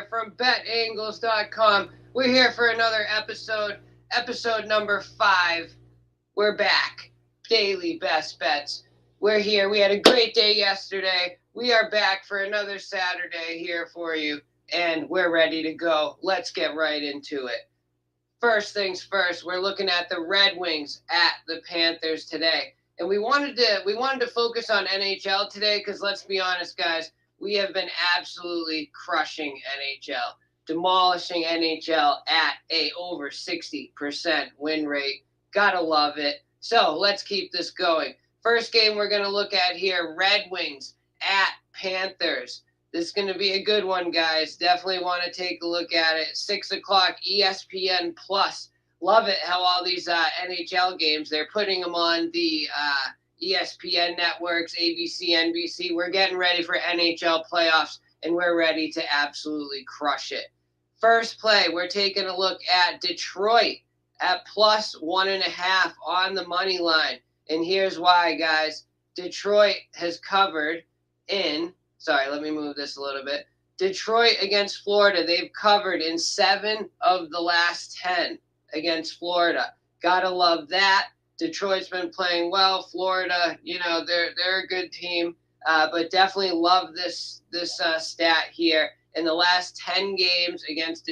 here from BetAngles.com. We're here for another episode number 5. We're back. Daily Best Bets. We're here. We had a great day yesterday. We are back for another Saturday here for you, and we're ready to go. Let's get right into it. First things first, we're looking at the Red Wings at the Panthers today. And we wanted to focus on NHL today because let's be honest, guys, we have been absolutely crushing NHL, demolishing NHL at a over 60% win rate. Gotta love it. So let's keep this going. First game we're going to look at here, Red Wings at Panthers. This is going to be a good one, guys. Definitely want to take a look at it. 6 o'clock, ESPN Plus. Love it how all these NHL games, they're putting them on the ESPN networks, ABC, NBC. We're getting ready for NHL playoffs, and we're ready to absolutely crush it. First play, we're taking a look at Detroit at plus 1.5 on the money line. And here's why, guys. Detroit has covered in... Sorry, let me move this a little bit. Detroit against Florida, they've covered in 7 of the last 10 against Florida. Gotta love that. Detroit's been playing well. Florida, they're a good team, but definitely love this stat here. In the last 10 games against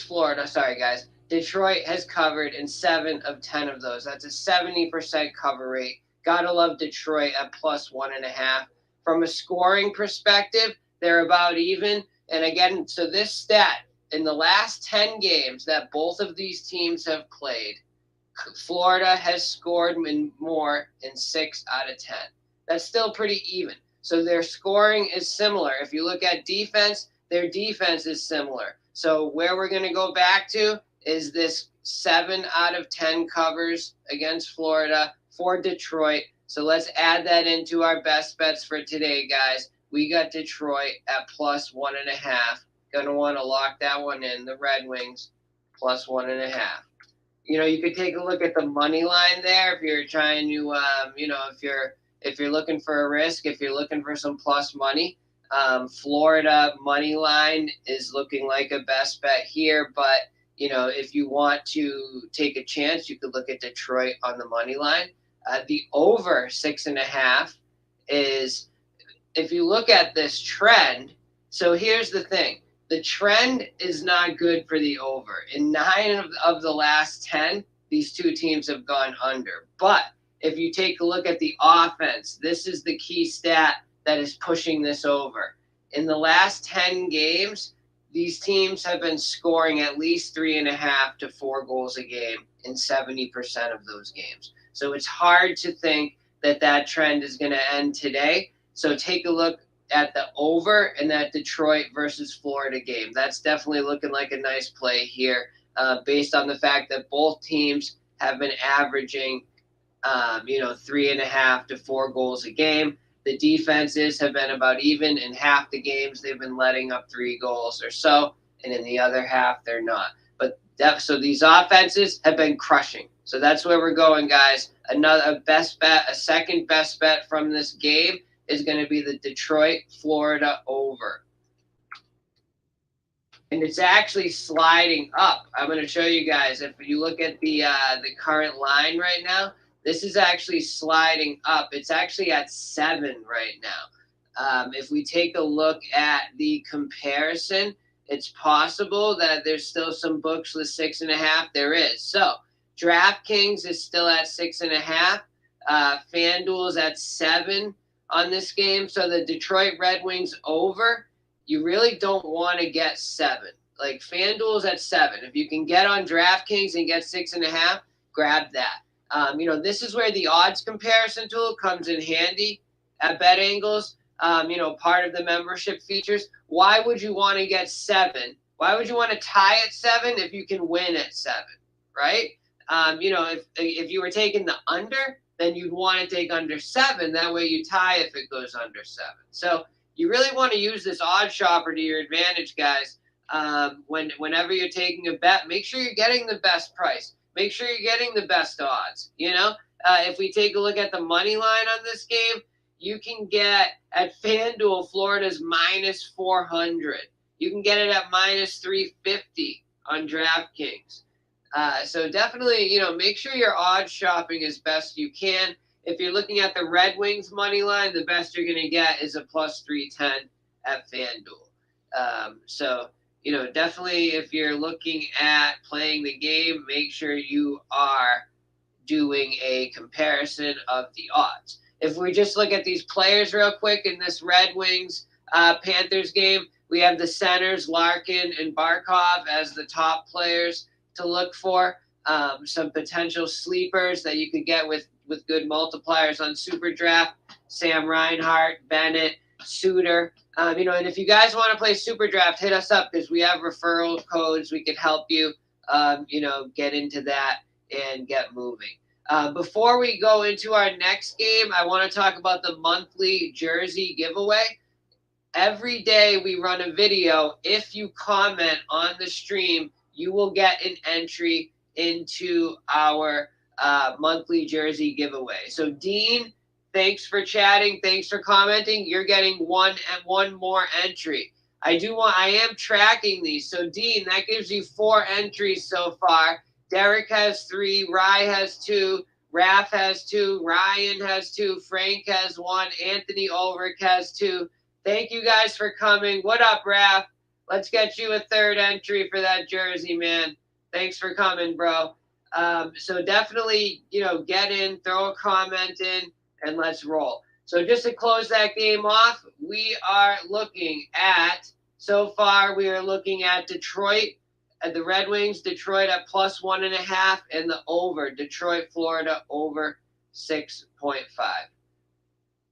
Florida, sorry guys, Detroit has covered in 7 of 10 of those. That's a 70% cover rate. Gotta love Detroit at plus 1.5. From a scoring perspective, they're about even. And again, so this stat, in the last 10 games that both of these teams have played, Florida has scored more in 6 out of 10. That's still pretty even. So their scoring is similar. If you look at defense, their defense is similar. So where we're going to go back to is this 7 out of 10 covers against Florida for Detroit. So let's add that into our best bets for today, guys. We got Detroit at plus 1.5. Gonna want to lock that one in. The Red Wings plus 1.5. You could take a look at the money line there if you're trying to, if you're looking for a risk, if you're looking for some plus money. Florida money line is looking like a best bet here, but if you want to take a chance, you could look at Detroit on the money line. The over 6.5 is, if you look at this trend, so here's the thing. The trend is not good for the over. In 9 of the last 10, these two teams have gone under. But if you take a look at the offense, this is the key stat that is pushing this over. In the last 10 games, these teams have been scoring at least 3.5 to 4 goals a game in 70% of those games. So it's hard to think that trend is going to end today. So take a look at the over in that Detroit versus Florida game. That's definitely looking like a nice play here, based on the fact that both teams have been averaging, 3.5 to 4 goals a game. The defenses have been about even. In half the games, they've been letting up 3 goals or so, and in the other half, they're not. So these offenses have been crushing. So that's where we're going, guys. A second best bet from this game is going to be the Detroit-Florida over. And it's actually sliding up. I'm going to show you guys. If you look at the current line right now, this is actually sliding up. It's actually at 7 right now. If we take a look at the comparison, it's possible that there's still some books with 6.5. There is. So DraftKings is still at 6.5. FanDuel's at 7 on this game. So the Detroit Red Wings over, you really don't want to get 7. Like FanDuel's at 7. If you can get on DraftKings and get 6.5, grab that. This is where the odds comparison tool comes in handy at BetAngles. Part of the membership features. Why would you want to get 7? Why would you want to tie at 7 if you can win at 7, right? If you were taking the under, then you'd want to take under 7. That way you tie if it goes under 7. So you really want to use this odd shopper to your advantage, guys. Whenever you're taking a bet, make sure you're getting the best price. Make sure you're getting the best odds. If we take a look at the money line on this game, you can get at FanDuel, Florida's minus 400. You can get it at minus 350 on DraftKings. So definitely, make sure your odds shopping as best you can. If you're looking at the Red Wings money line, the best you're going to get is a plus 310 at FanDuel. So, definitely if you're looking at playing the game, make sure you are doing a comparison of the odds. If we just look at these players real quick in this Red Wings Panthers game, we have the centers, Larkin and Barkov, as the top players to look for. Some potential sleepers that you could get with good multipliers on Super Draft: Sam Reinhart, Bennett, Suter. And if you guys want to play Super Draft, hit us up because we have referral codes. We can help you, get into that and get moving. Before we go into our next game, I want to talk about the monthly jersey giveaway. Every day we run a video. If you comment on the stream, you will get an entry into our monthly jersey giveaway. So Dean, thanks for chatting. Thanks for commenting. You're getting one more entry. I am tracking these. So Dean, that gives you 4 entries so far. Derek has 3. Rye has 2. Raph has 2. Ryan has 2. Frank has 1. Anthony Ulrich has 2. Thank you guys for coming. What up, Raph? Let's get you a 3rd entry for that jersey, man. Thanks for coming, bro. So definitely, get in, throw a comment in, and let's roll. So just to close that game off, so far we are looking at Detroit, at the Red Wings, Detroit at plus 1.5, and the over, Detroit, Florida, over 6.5.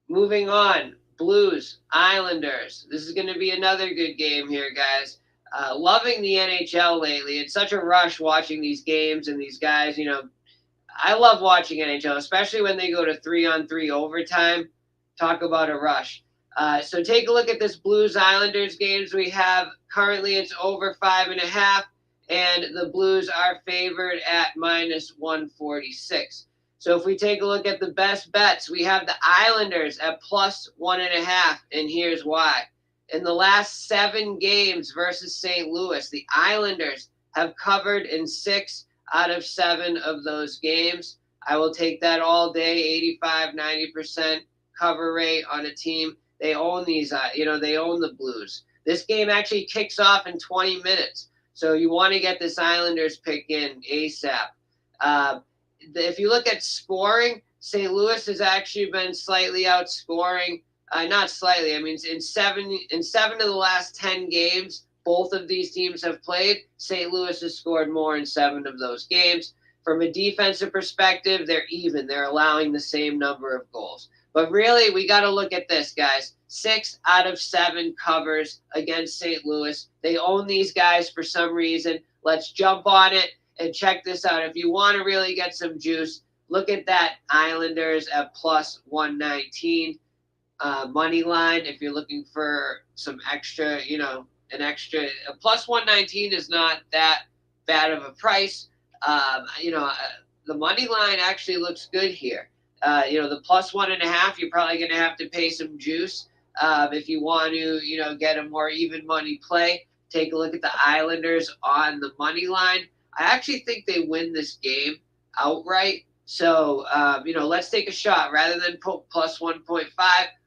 Moving on, Blues, Islanders. This is going to be another good game here, guys. Loving the NHL lately. It's such a rush watching these games and these guys, I love watching NHL, especially when they go to 3-on-3 overtime. Talk about a rush. So take a look at this Blues Islanders games we have. Currently it's over 5.5, and the Blues are favored at minus 146. So if we take a look at the best bets, we have the Islanders at plus 1.5, and here's why. In the last 7 games versus St. Louis, the Islanders have covered in 6 out of 7 of those games. I will take that all day, 85-90% cover rate on a team. They own these, they own the Blues. This game actually kicks off in 20 minutes. So you want to get this Islanders pick in ASAP. If you look at scoring, St. Louis has actually been slightly outscoring. Not slightly. I mean, in seven of the last 10 games, both of these teams have played. St. Louis has scored more in 7 of those games. From a defensive perspective, they're even. They're allowing the same number of goals. But really, we got to look at this, guys. 6 out of 7 covers against St. Louis. They own these guys for some reason. Let's jump on it and check this out. If you want to really get some juice, look at that Islanders at plus 119. Money line, if you're looking for some extra, a plus 119 is not that bad of a price. The money line actually looks good here. The plus 1.5, you're probably going to have to pay some juice. If you want to, get a more even money play, take a look at the Islanders on the money line. I actually think they win this game outright. So, let's take a shot. Rather than put plus 1.5,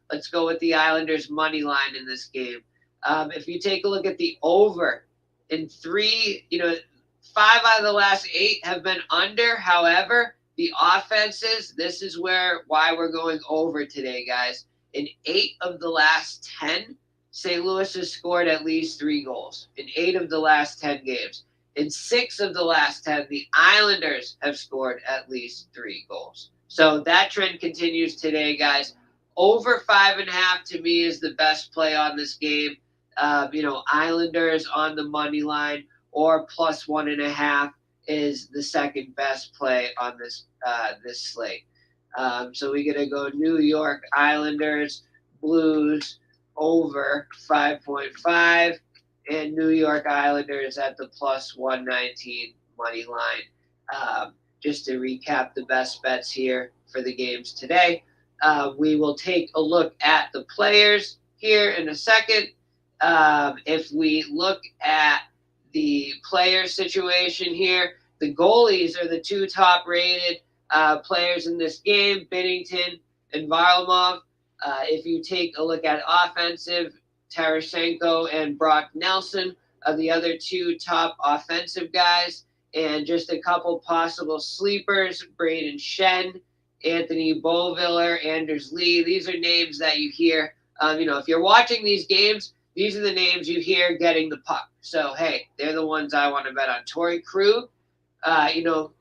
let's go with the Islanders money line in this game. If you take a look at the over, in 5 out of the last 8 have been under. However, the offenses, this is why we're going over today, guys. In 8 of the last 10, St. Louis has scored at least 3 goals. In 8 of the last 10 games. In 6 of the last 10, the Islanders have scored at least 3 goals. So that trend continues today, guys. Over 5.5 to me is the best play on this game. Islanders on the money line or plus 1.5 is the second best play on this slate. So we're gonna go New York Islanders, Blues over 5.5, and New York Islanders at the plus 119 money line. Just to recap the best bets here for the games today. We will take a look at the players here in a second. If we look at the player situation here, the goalies are the two top-rated players in this game, Binnington and Varlamov. If you take a look at offensive, Tarasenko and Brock Nelson are the other two top offensive guys. And just a couple possible sleepers, Braden Shen, Anthony Beauvillier, Anders Lee. These are names that you hear. If you're watching these games, these are the names you hear getting the puck. So, hey, they're the ones I want to bet on. Torrey Krug, I'm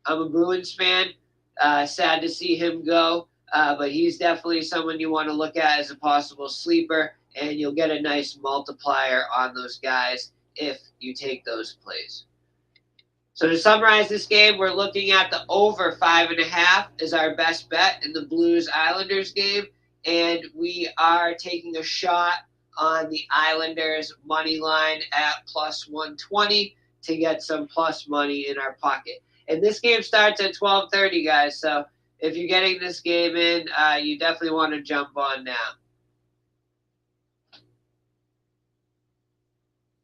a Bruins fan. Sad to see him go, but he's definitely someone you want to look at as a possible sleeper, and you'll get a nice multiplier on those guys if you take those plays. So to summarize this game, we're looking at the over 5.5 as our best bet in the Blues-Islanders game, and we are taking a shot on the Islanders money line at plus 120 to get some plus money in our pocket. And this game starts at 12:30, guys, so if you're getting this game in, you definitely want to jump on now.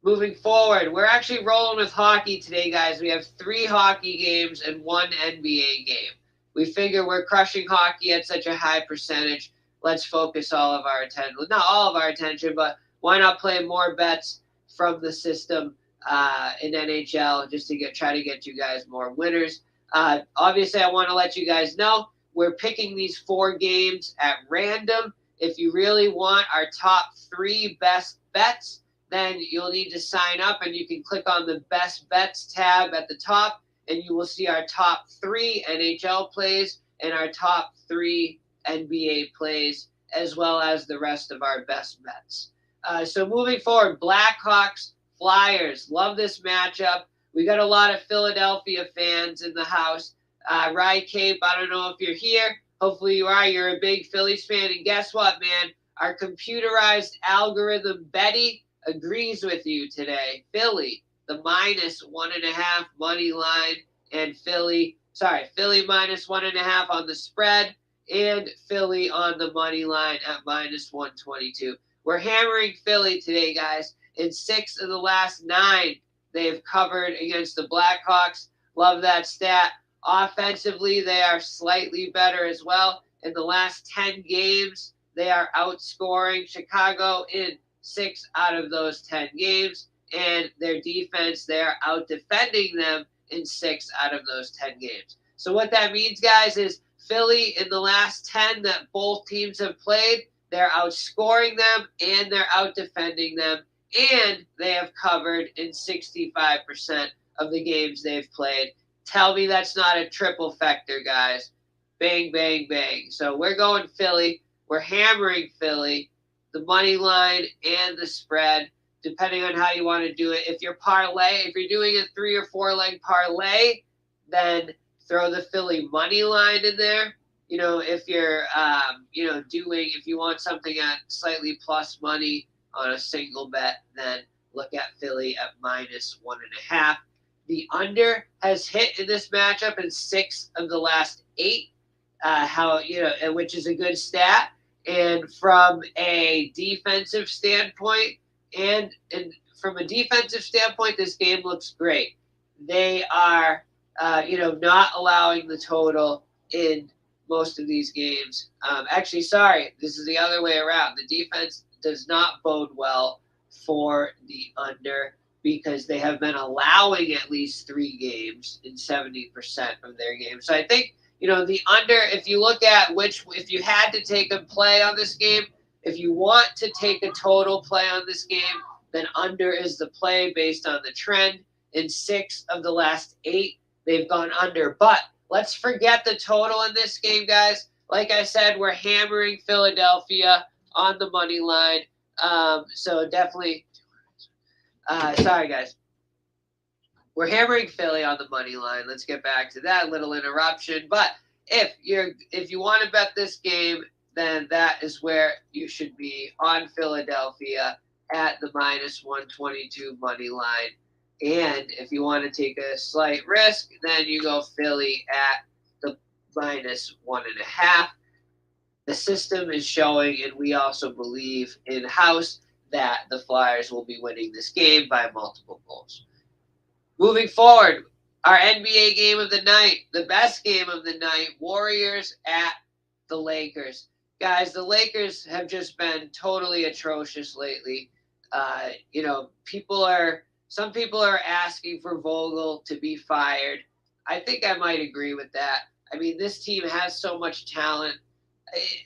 Moving forward, we're actually rolling with hockey today, guys. We have 3 hockey games and 1 NBA game. We figure we're crushing hockey at such a high percentage. Let's focus all of our attention. Not all of our attention, but why not play more bets from the system in NHL just to try to get you guys more winners. Obviously, I want to let you guys know we're picking these 4 games at random. If you really want our top 3 best bets, then you'll need to sign up, and you can click on the Best Bets tab at the top, and you will see our top 3 NHL plays and our top 3 NBA plays, as well as the rest of our best bets. So moving forward, Blackhawks, Flyers. Love this matchup. We got a lot of Philadelphia fans in the house. Rye Cape, I don't know if you're here. Hopefully you are. You're a big Phillies fan. And guess what, man? Our computerized algorithm, Betty, agrees with you today. Philly, the minus 1.5 money line, and Philly minus 1.5 on the spread, and Philly on the money line at minus 122. We're hammering Philly today, guys. In 6 of the last 9, they've covered against the Blackhawks. Love that stat. Offensively, they are slightly better as well. In the last 10 games, they are outscoring Chicago in 6 out of those 10 games, and their defense, they are out defending them in 6 out of those 10 games. So what that means, guys, is Philly in the last 10 that both teams have played, they're outscoring them and they're out defending them, and they have covered in 65% of the games they've played. Tell me that's not a triple factor, guys. Bang, bang, bang. So we're going Philly. We're hammering Philly. The money line and the spread, depending on how you want to do it. If you're doing a 3 or 4 leg parlay, then throw the Philly money line in there. If you're, if you want something at slightly plus money on a single bet, then look at Philly at minus 1.5. The under has hit in this matchup in 6 of the last 8, which is a good stat. And from a defensive standpoint, this game looks great. They are, not allowing the total in most of these games. This is the other way around. The defense does not bode well for the under because they have been allowing at least 3 games in 70% of their games. So I think, the under, if you look at if you had to take a play on this game, if you want to take a total play on this game, then under is the play based on the trend. In 6 of the last 8, they've gone under. But let's forget the total in this game, guys. Like I said, we're hammering Philadelphia on the money line. So definitely, sorry, guys. We're hammering Philly on the money line. Let's get back to that little interruption. But if you want to bet this game, then that is where you should be, on Philadelphia at the minus 122 money line. And if you want to take a slight risk, then you go Philly at the minus 1.5. the system is showing, and we also believe in-house that the Flyers will be winning this game by multiple goals. Moving forward, our NBA game of the night, the best game of the night, Warriors at the Lakers. Guys, the Lakers have just been totally atrocious lately. Some people are asking for Vogel to be fired. I think I might agree with that. I mean, this team has so much talent.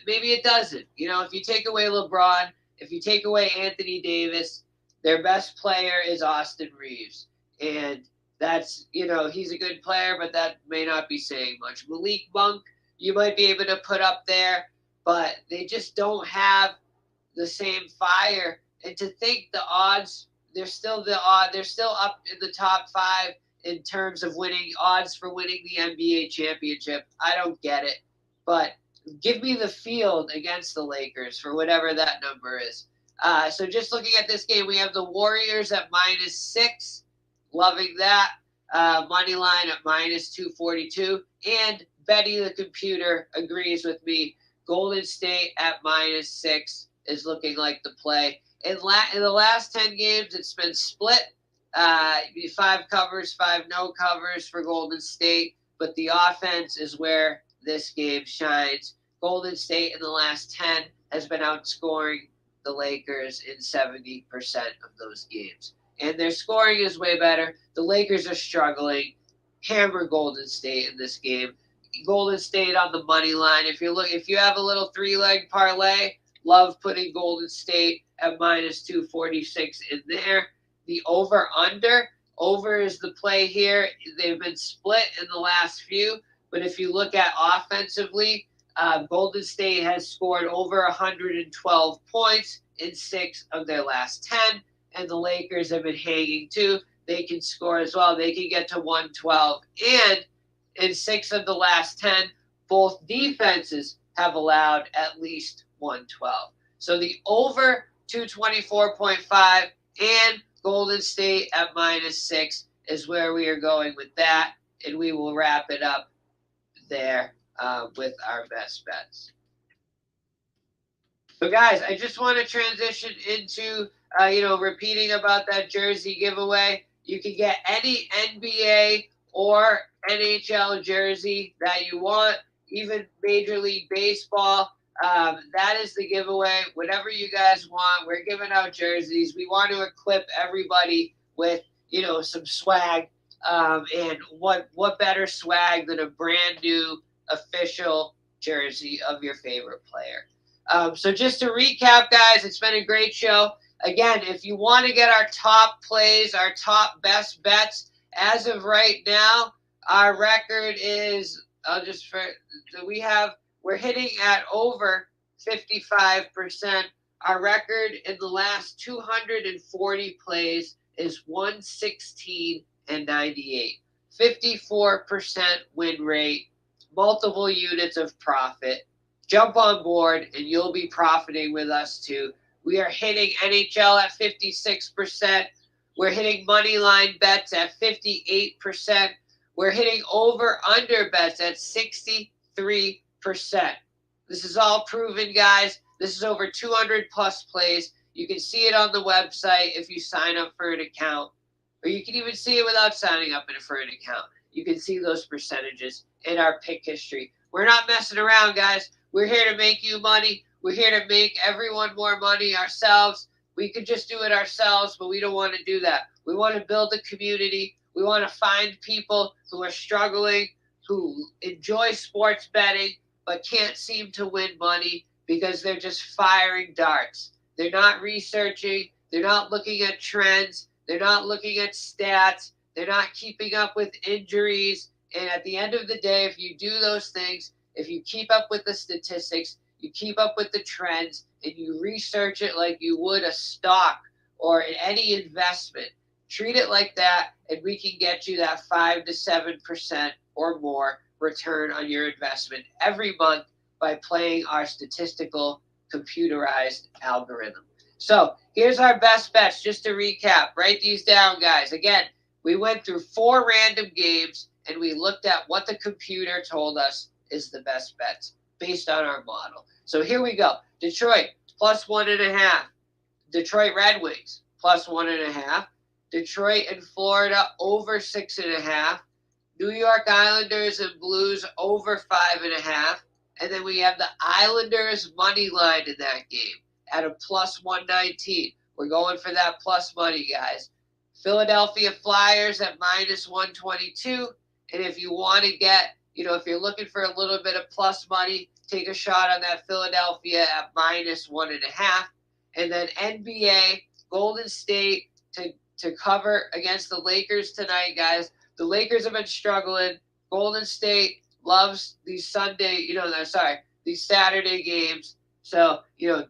Maybe it doesn't. If you take away LeBron, if you take away Anthony Davis, their best player is Austin Reeves. And that's, he's a good player, but that may not be saying much. Malik Monk, you might be able to put up there, but they just don't have the same fire. And to think the odds, they're still up in the top 5 in terms of odds for winning the NBA championship. I don't get it. But give me the field against the Lakers for whatever that number is. So just looking at this game, we have the Warriors at -6. Loving that. Money line at -242. And Betty the computer agrees with me. Golden State at -6 is looking like the play. In the last 10 games, it's been split. 5 covers, 5 no covers for Golden State. But the offense is where this game shines. Golden State in the last 10 has been outscoring the Lakers in 70% of those games. And their scoring is way better. The Lakers are struggling. Hammer Golden State in this game. Golden State on the money line. If you have a little 3-leg parlay, love putting Golden State at -246 in there. The over is the play here. They've been split in the last few, but if you look at offensively, Golden State has scored over 112 points in 6 of their last 10, and the Lakers have been hanging too. They can score as well. They can get to 112. And in 6 of the last 10, both defenses have allowed at least 112. So the over 224.5 and Golden State at -6 is where we are going with that. And we will wrap it up there with our best bets. So, guys, I just want to transition into, repeating about that jersey giveaway. You can get any NBA or NHL jersey that you want, even Major League Baseball. That is the giveaway. Whatever you guys want, we're giving out jerseys. We want to equip everybody with, some swag. And what better swag than a brand new official jersey of your favorite player. So just to recap, guys, it's been a great show. Again, if you want to get our top plays, our top best bets, as of right now, our record is, we're hitting at over 55%. Our record in the last 240 plays is 116-98. 54% win rate, multiple units of profit. Jump on board and you'll be profiting with us too. We are hitting NHL at 56%. We're hitting money line bets at 58%. We're hitting over-under bets at 63%. This is all proven, guys. This is over 200-plus plays. You can see it on the website if you sign up for an account. Or you can even see it without signing up for an account. You can see those percentages in our pick history. We're not messing around, guys. We're here to make you money. We're here to make everyone more money ourselves. We could just do it ourselves, but we don't want to do that. We want to build a community. We want to find people who are struggling, who enjoy sports betting, but can't seem to win money because they're just firing darts. They're not researching. They're not looking at trends. They're not looking at stats. They're not keeping up with injuries. And at the end of the day, if you do those things, if you keep up with the statistics, you keep up with the trends, and you research it like you would a stock or any investment, treat it like that, and we can get you that 5 to 7% or more return on your investment every month by playing our statistical computerized algorithm. So here's our best bets. Just to recap, write these down, guys. Again, we went through 4 random games, and we looked at what the computer told us is the best bets. based on our model. So here we go. Detroit plus 1.5. Detroit Red Wings plus 1.5. Detroit and Florida over 6.5. New York Islanders and Blues over 5.5. And then we have the Islanders money line in that game at a plus 119. We're going for that plus money, guys. Philadelphia Flyers at minus 122. And if you want to get, if you're looking for a little bit of plus money, take a shot on that Philadelphia at minus 1.5. And then NBA, Golden State to cover against the Lakers tonight, guys. The Lakers have been struggling. Golden State loves these these Saturday games. So,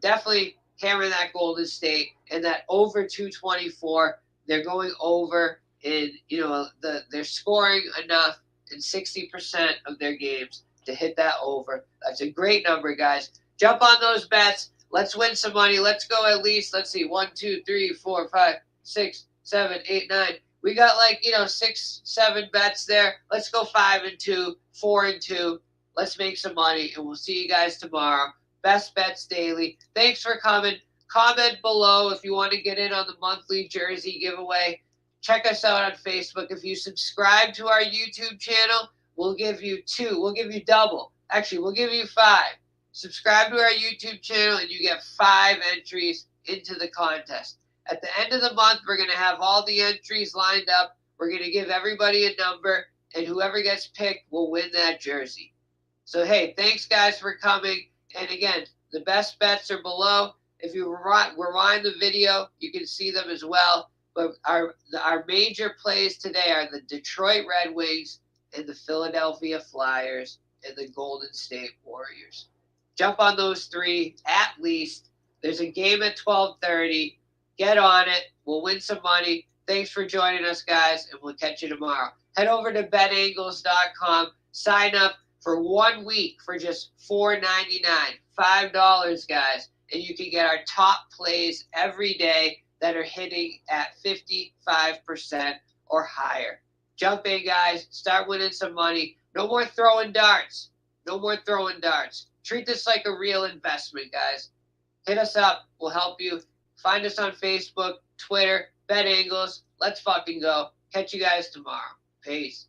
definitely hammer that Golden State and that over 224. They're going over in, they're scoring enough in 60% of their games to hit that over. That's a great number, guys. Jump on those bets. Let's win some money. Let's go at least, let's see, 1, 2, 3, 4, 5, 6, 7, 8, 9. We got 6, 7 bets there. Let's go 5 and 2, 4 and 2. Let's make some money, and we'll see you guys tomorrow. Best Bets Daily. Thanks for coming. Comment below if you want to get in on the monthly jersey giveaway. Check us out on Facebook. If you subscribe to our YouTube channel, we'll give you 2. We'll give you double. Actually, we'll give you 5. Subscribe to our YouTube channel, and you get 5 entries into the contest. At the end of the month, we're going to have all the entries lined up. We're going to give everybody a number, and whoever gets picked will win that jersey. So, hey, thanks, guys, for coming. And, again, the best bets are below. If you rewind the video, you can see them as well. But our major plays today are the Detroit Red Wings and the Philadelphia Flyers and the Golden State Warriors. Jump on those 3 at least. There's a game at 12:30. Get on it. We'll win some money. Thanks for joining us, guys, and we'll catch you tomorrow. Head over to betangles.com. Sign up for 1 week for just $4.99. $5, guys. And you can get our top plays every day that are hitting at 55% or higher. Jump in, guys. Start winning some money. No more throwing darts. No more throwing darts. Treat this like a real investment, guys. Hit us up. We'll help you. Find us on Facebook, Twitter, BetAngles. Let's fucking go. Catch you guys tomorrow. Peace.